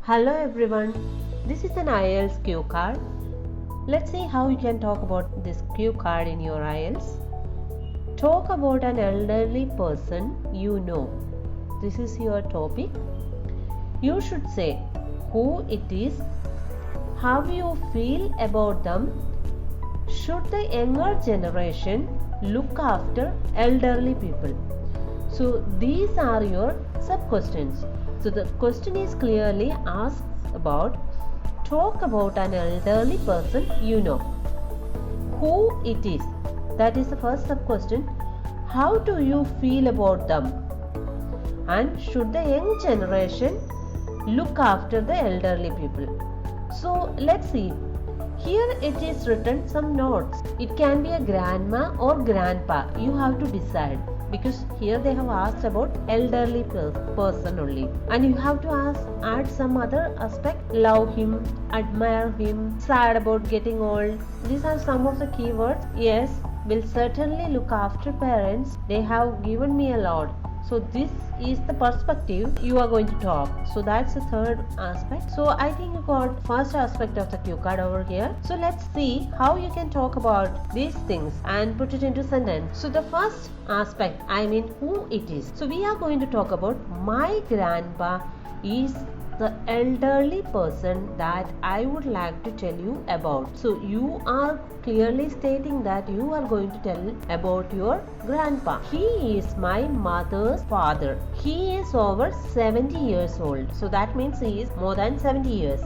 Hello everyone, this is an Ielts cue card. Let's see how you can talk about this cue card in your Ielts. Talk about an elderly person you know. This is your topic. You should say who it is, how you feel about them. Should the younger generation look after elderly people? So these are your sub-questions. So the question is clearly asked about talk about an elderly person you know. Who it is? That is the first sub-question. How do you feel about them? And should the young generation look after the elderly people? So let's see. Here it is written some notes. It can be a grandma or grandpa. You have to decide, because here they have asked about elderly person only, and you have to add some other aspect. Love him, admire him, sad about getting old. These are some of the keywords. Yes, will certainly look after parents. They have given me a lot. So this is the perspective you are going to talk. So that's the third aspect. So I think you got first aspect of the cue card over here. So let's see how you can talk about these things and put it into sentence. So the first aspect, I mean who it is. So we are going to talk about my grandpa is the elderly person that I would like to tell you about. So you are clearly stating that you are going to tell about your grandpa. He is my mother's father. He is over 70 years old. So that means he is more than 70 years.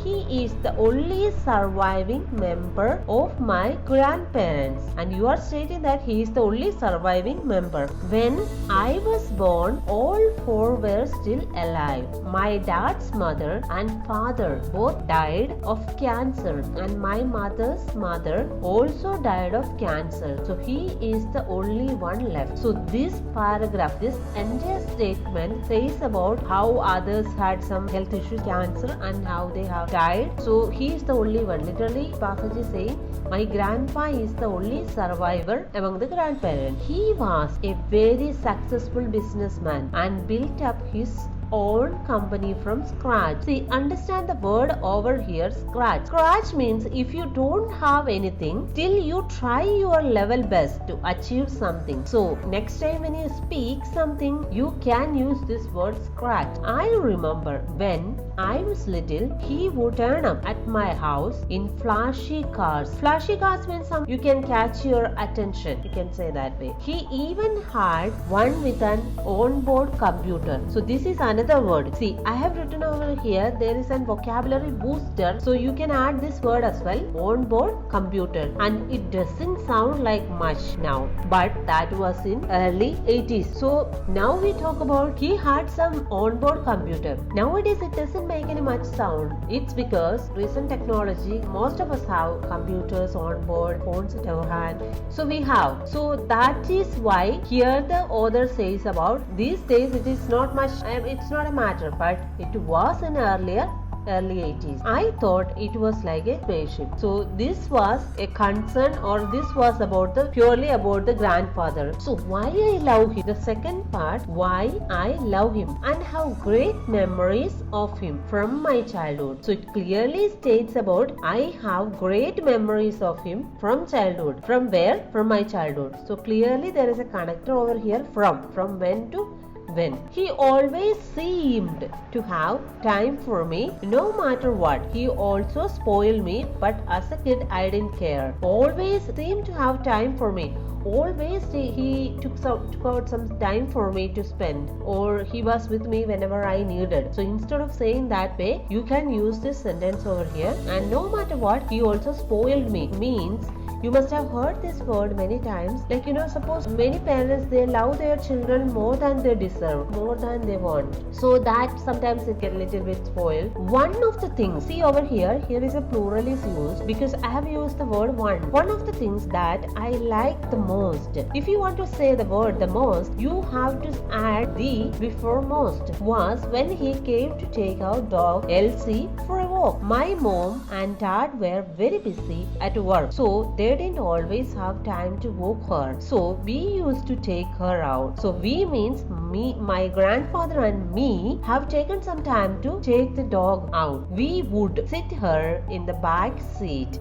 He is the only surviving member of my grandparents, and you are stating that he is the only surviving member. When I was born, all four were still alive. My dad's mother and father both died of cancer, and my mother's mother also died of cancer. So he is the only one left. So this paragraph, this entire statement says about how others had some health issues, cancer, and how they have died. So he is the only one. Literally, passage is saying my grandpa is the only survivor among the grandparents. He was a very successful businessman and built up his own company from scratch. See, understand the word over here, scratch. Scratch means if you don't have anything, still you try your level best to achieve something. So next time when you speak something, you can use this word scratch. I remember when I was little, he would turn up at my house in flashy cars. Flashy cars means you can catch your attention. You can say that way. He even had one with an onboard computer. So this is another word. See, I have written over here, there is an vocabulary booster. So you can add this word as well, onboard computer. And it doesn't sound like much now, but that was in early 80s. So now we talk about he had some onboard computer. Nowadays it doesn't make any much sound. It's because recent technology, most of us have computers on board, phones at our hand. So we have. So that is why here the author says about these days it is not much, it's not a matter, but it was in early 80s. I thought it was like a spaceship. So this was a concern, or this was purely about the grandfather. So why I love him, the second part, why I love him and have great memories of him from my childhood. So it clearly states about I have great memories of him from childhood. From where? From my childhood. So clearly there is a connector over here, from when to when. He always seemed to have time for me no matter what. He also spoiled me, but as a kid I didn't care. Always seemed to have time for me. Always he took out some time for me to spend, or he was with me whenever I needed. So instead of saying that way, you can use this sentence over here. And no matter what, he also spoiled me means you must have heard this word many times. Like, suppose many parents, they love their children more than they deserve, more than they want. So that sometimes it gets a little bit spoiled. One of the things, see over here is a plural is used because I have used the word one. One of the things that I like the most. If you want to say the word the most, you have to add the before most. Was when he came to take our dog Elsie for a walk. walk. My mom and dad were very busy at work, so they didn't always have time to walk her. So we used to take her out. So we means me, my grandfather and me have taken some time to take the dog out. We would sit her in the back seat.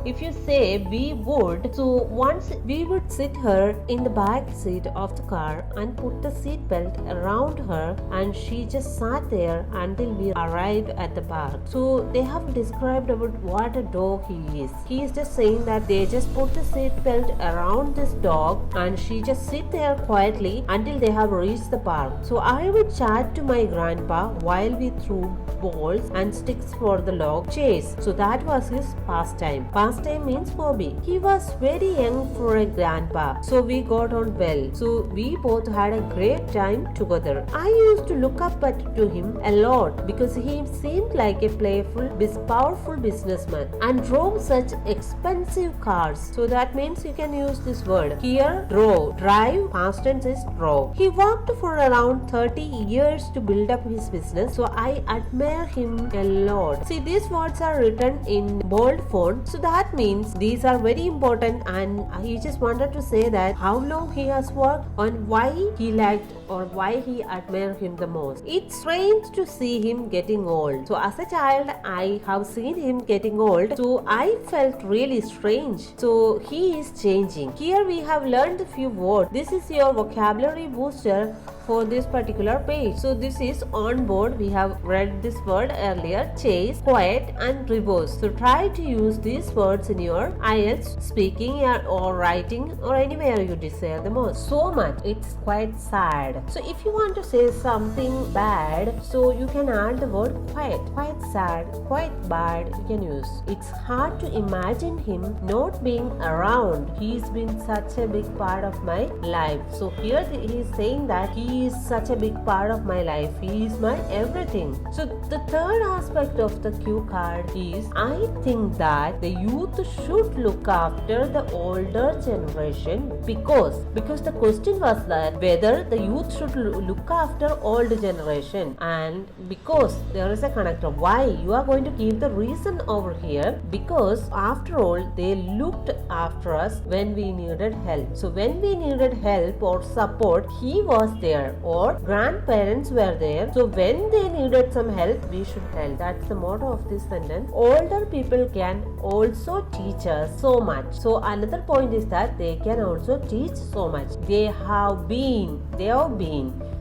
If you say we would, so once we would sit her in the back seat of the car and put the seat belt around her, and she just sat there until we arrived at the park. So they have described about what a dog he is. He is just saying that they just put the seat belt around this dog and she just sit there quietly until they have reached the park. So I would chat to my grandpa while we threw balls and sticks for the log chase. So that was his pastime. Pastime means hobby. He was very young for a grandpa, so we got on well. So we both had a great time together. I used to look up to him a lot because he seemed like a playful, powerful businessman and drove such expensive cars. So that means you can use this word. Here, drove. Drive, past tense is drove. He worked for around 30 years to build up his business. So I admire him a lot. See, these words are written in bold font. So that means these are very important, and he just wanted to say that how long he has worked and why he liked or why he admired him the most. It's strange to see him getting old. So as a child, I have seen him getting old. So I felt really strange. So he is changing. Here we have learned a few words. This is your vocabulary booster for this particular page. So this is on board. We have read this word earlier: chase, quiet and reverse. So try to use these words in your IELTS speaking or writing or anywhere you desire the most. So much. It's quite sad. So if you want to say something bad, so you can add the word quiet. Quite sad, quite bad you can use. It's hard to imagine him not being around. He's been such a big part of my life. So here he is saying that he is such a big part of my life. He is my everything. So the third aspect of the cue card is, I think that the youth should look after the older generation because the question was that whether the youth should look after older generation, and because there is a connector. Why? You are going to give the reason over here, because after all they looked after us when we needed help. So when we needed help or support, he was there, or grandparents were there. So when they needed some help, we should help. That's the motto of this sentence. Older people can also teach us so much. So another point is that they can also teach so much. They have been.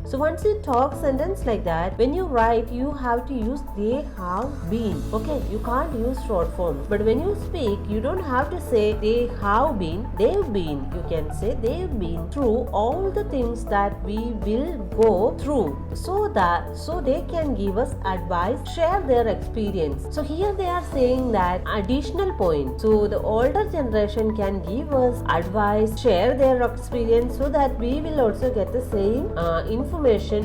So once you talk sentence like that, when you write, you have to use they have been. Okay, you can't use short form. But when you speak, you don't have to say they have been, they've been. You can say they've been through all the things that we will go through, so they can give us advice, share their experience. So here they are saying that additional point. So the older generation can give us advice, share their experience, so that we will also get the same information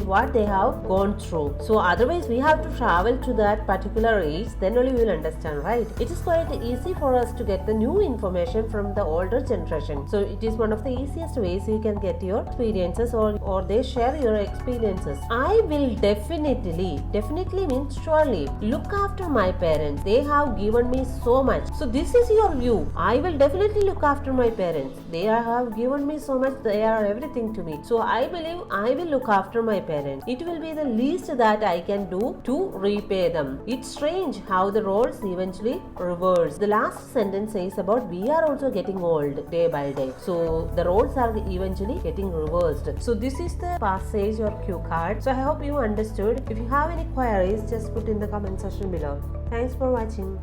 what they have gone through. So otherwise we have to travel to that particular age, then only we will understand, right? It is quite easy for us to get the new information from the older generation. So it is one of the easiest ways you can get your experiences, or they share your experiences. I will definitely means surely look after my parents. They have given me so much. So this is your view. I will definitely look after my parents. They have given me so much. They are everything to me. So I believe I will look after my parents. It will be the least that I can do to repay them. It's strange how the roles eventually reverse. The last sentence says about we are also getting old day by day. So the roles are eventually getting reversed. So this is the passage or cue card. So I hope you understood. If you have any queries, just put in the comment section below. Thanks for watching.